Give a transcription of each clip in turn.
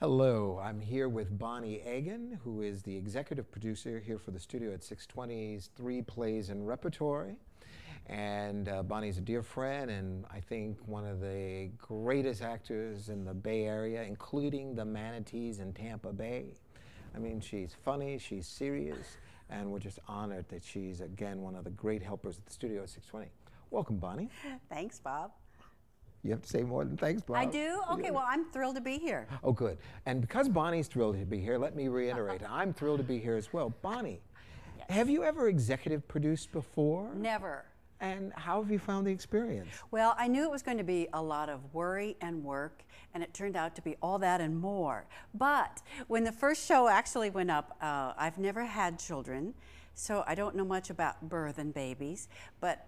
Hello, I'm here with Bonnie Agan, who is the executive producer here for the studio at 620's Three Plays and Repertory. And Bonnie's a dear friend, and I think one of the greatest actors in the Bay Area, including the Manatees in Tampa Bay. I mean, she's funny, she's serious, and we're just honored that she's, again, one of the great helpers at the studio at 620. Welcome, Bonnie. Thanks, Bob. You have to say more than thanks, Bob. I do? Okay, well, I'm thrilled to be here. Oh, good. And because Bonnie's thrilled to be here, let me reiterate, I'm thrilled to be here as well. Bonnie, Yes. have you ever executive produced before? Never. And how have you found the experience? Well, I knew it was going to be a lot of worry and work, and it turned out to be all that and more. But when the first show actually went up, I've never had children, so I don't know much about birth and babies, but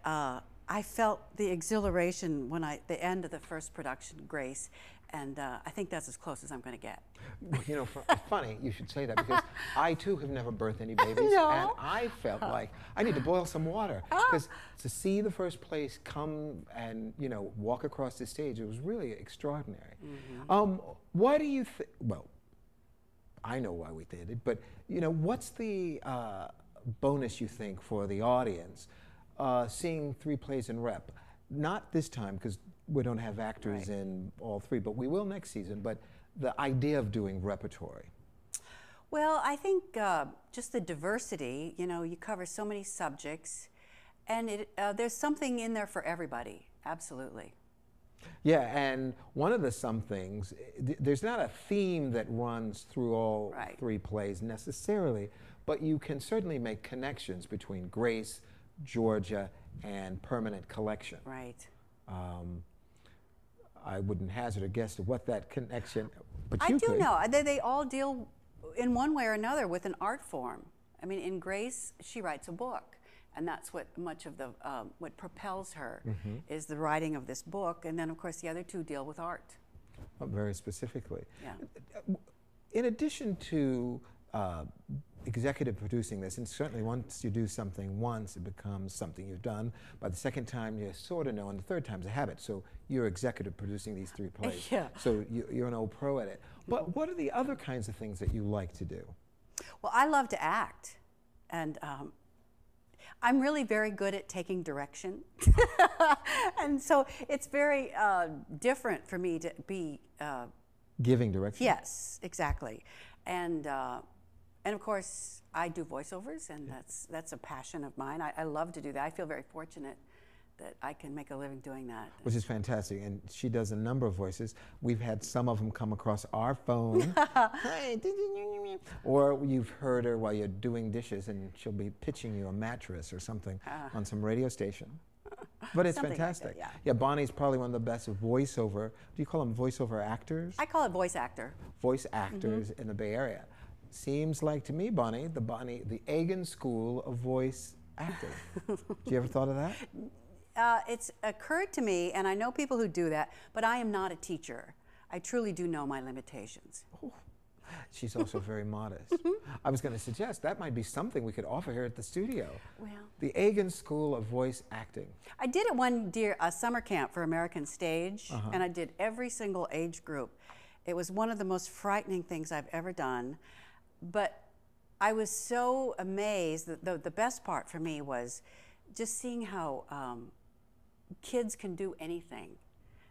I felt the exhilaration when the end of the first production, Grace, and I think that's as close as I'm going to get. You know, funny you should say that, because I too have never birthed any babies, No. and I felt like I need to boil some water, because to see the first place come and, you know, walk across the stage, it was really extraordinary. Why do you think, well, I know why we did it, but, you know, what's the bonus you think for the audience seeing three plays in rep? Not this time, because we don't have actors in all three, but we will next season. But the idea of doing repertory. Well, I think just the diversity, you know, you cover so many subjects, and there's something in there for everybody, absolutely. Yeah, and one of the somethings, there's not a theme that runs through all three plays necessarily, but you can certainly make connections between Grace, Georgia, and Permanent Collection. Right. I wouldn't hazard a guess to what that connection, but I you do could. know. They all deal in one way or another with an art form. I mean, in Grace, she writes a book, and that's what much of the what propels her is the writing of this book, and then of course the other two deal with art. Oh, very specifically. Yeah. In addition to executive producing this, and certainly once you do something once, it becomes something you've done. By the second time, you sort of know, and the third time's a habit. So you're executive producing these three plays. Yeah. So you're an old pro at it. But what are the other kinds of things that you like to do? Well, I love to act, and I'm really very good at taking direction. And so it's very different for me to be Giving direction? Yes, exactly. And of course, I do voiceovers, and that's a passion of mine. I love to do that. I feel very fortunate that I can make a living doing that. Which is fantastic, and she does a number of voices. We've had some of them come across our phone. Or you've heard her while you're doing dishes, and she'll be pitching you a mattress or something on some radio station. But it's fantastic. Like that, yeah, Bonnie's probably one of the best voiceover. Do you call them voiceover actors? I call it voice actor. Voice actors in the Bay Area. Seems like to me, Bonnie, the Agan School of Voice Acting. Did you ever thought of that? It's occurred to me, and I know people who do that, but I am not a teacher. I truly do know my limitations. Oh, she's also very modest. I was going to suggest that might be something we could offer here at the studio. Well, The Agan School of Voice Acting. I did it one year, a summer camp for American Stage, and I did every single age group. It was one of the most frightening things I've ever done, but I was so amazed that the best part for me was just seeing how kids can do anything.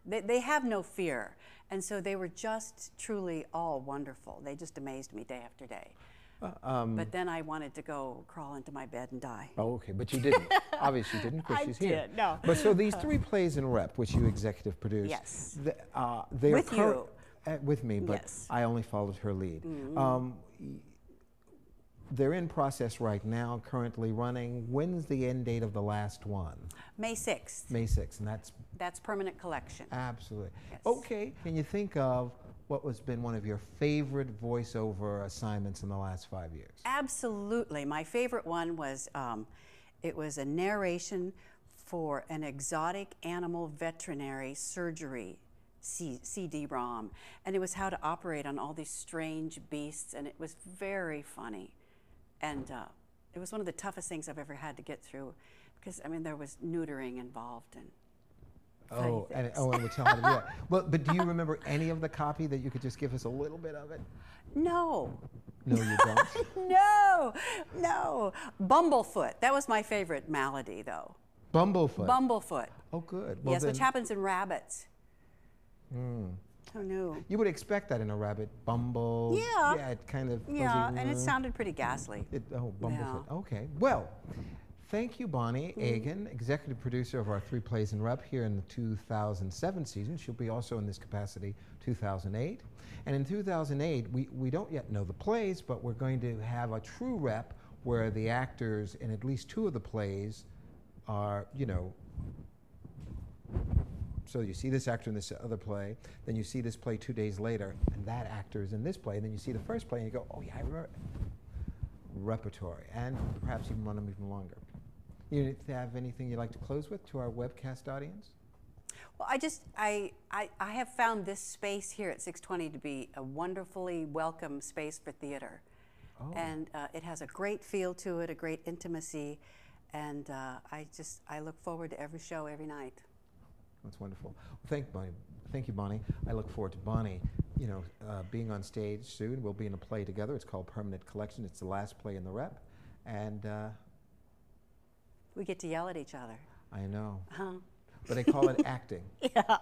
They have no fear, and so they were just truly all wonderful. They just amazed me day after day. But then I wanted to go crawl into my bed and die. Oh, okay, but you didn't. Obviously, you didn't, because she's here. I did, no. But so these three plays in rep, which you executive produced, Yes. they With are you. With me, but Yes. I only followed her lead. They're in process right now, currently running. When's the end date of the last one? May 6th. May 6th, and That's Permanent Collection. absolutely. Yes. Okay, can you think of what has been one of your favorite voiceover assignments in the last 5 years? Absolutely. My favorite one was, it was a narration for an exotic animal veterinary surgery CD-ROM. And it was how to operate on all these strange beasts, and it was very funny. And it was one of the toughest things I've ever had to get through, because, I mean, there was neutering involved. And Oh, and we tell how to do that. Well, but do you remember any of the copy that you could just give us a little bit of it? No. No, you don't? No, no. Bumblefoot. That was my favorite malady, though. Bumblefoot? Bumblefoot. Oh, good. Well, yes, which happens in rabbits. Who knew? You would expect that in a rabbit. Bumble. Yeah. Yeah, it kind of. Yeah, and it sounded pretty ghastly. Bumblefoot. Yeah. Okay. Well, thank you, Bonnie Agan, executive producer of our 3 Plays in Rep here in the 2007 season. She'll be also in this capacity 2008. And in 2008, we don't yet know the plays, but we're going to have a true rep where the actors in at least 2 of the plays are, you know, so you see this actor in this other play, then you see this play 2 days later, and that actor is in this play, and then you see the first play, and you go, oh yeah, I remember. Repertory, and perhaps even run them even longer. You have anything you'd like to close with to our webcast audience? Well, I have found this space here at 620 to be a wonderfully welcome space for theater. Oh. And it has a great feel to it, a great intimacy, and I look forward to every show every night. That's wonderful. Well, thank you, Bonnie. I look forward to Bonnie, you know, being on stage soon. We'll be in a play together. It's called Permanent Collection. It's the last play in the rep, and we get to yell at each other. I know. But they call it acting. Yeah.